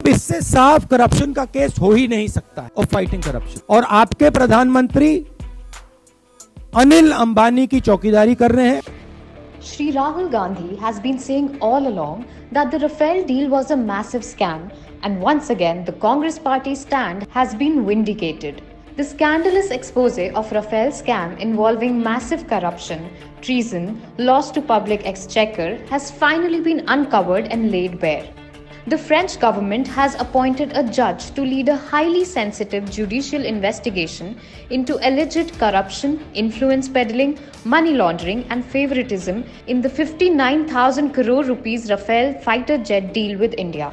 इससे साफ करप्शन का केस हो ही नहीं सकता है ऑफ फाइटिंग करप्शन। और आपके प्रधानमंत्री अनिल अंबानी की चौकीदारी कर रहे हैं। Shri Rahul Gandhi has been saying all along that the Rafale deal was a massive scam, and once again the Congress party's stand has been vindicated. The scandalous expose of Rafale scam involving massive corruption, treason, loss to public exchequer has finally been uncovered and laid bare. The French government has appointed a judge to lead a highly sensitive judicial investigation into alleged corruption, influence peddling, money laundering and favoritism in the 59,000 crore rupees Rafale fighter jet deal with India.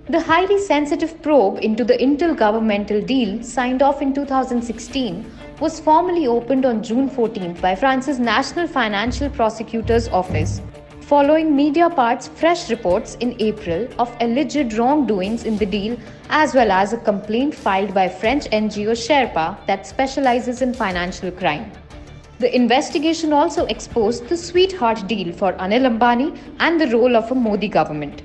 The highly sensitive probe into the intergovernmental deal signed off in 2016 was formally opened on June 14th by France's National Financial Prosecutor's Office, following Mediapart's fresh reports in April of alleged wrongdoings in the deal, as well as a complaint filed by French NGO Sherpa that specializes in financial crime. The investigation also exposed the sweetheart deal for Anil Ambani and the role of a Modi government.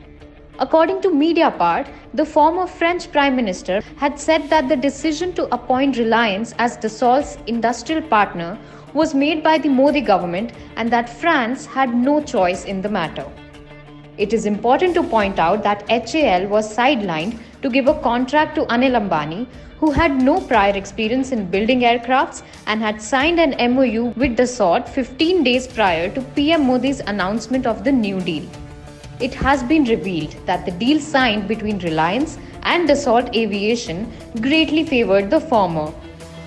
According to Mediapart, the former French Prime Minister had said that the decision to appoint Reliance as Dassault's industrial partner was made by the Modi government and that France had no choice in the matter. It is important to point out that HAL was sidelined to give a contract to Anil Ambani, who had no prior experience in building aircrafts and had signed an MOU with Dassault 15 days prior to PM Modi's announcement of the new deal. It has been revealed that the deal signed between Reliance and Dassault Aviation greatly favored the former.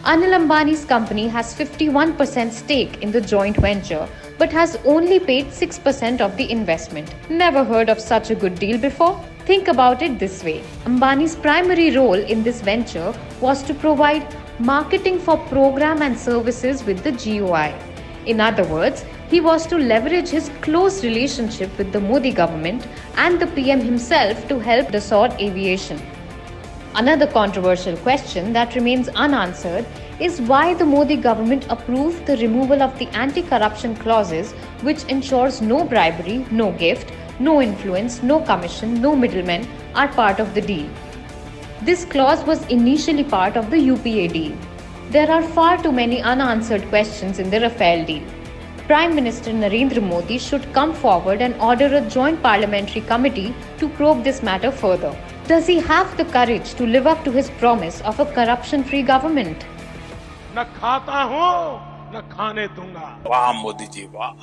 Anil Ambani's company has 51% stake in the joint venture but has only paid 6% of the investment. Never heard of such a good deal before? Think about it this way. Ambani's primary role in this venture was to provide marketing for program and services with the GOI. In other words, he was to leverage his close relationship with the Modi government and the PM himself to help Dassault Aviation. Another controversial question that remains unanswered is why the Modi government approved the removal of the anti-corruption clauses, which ensures no bribery, no gift, no influence, no commission, no middlemen are part of the deal. This clause was initially part of the UPA deal. There are far too many unanswered questions in the Rafale deal. Prime Minister Narendra Modi should come forward and order a joint parliamentary committee to probe this matter further. Does he have the courage to live up to his promise of a corruption-free government? न खाता हूं न खाने दूंगा। वाह मोदी जी वाह।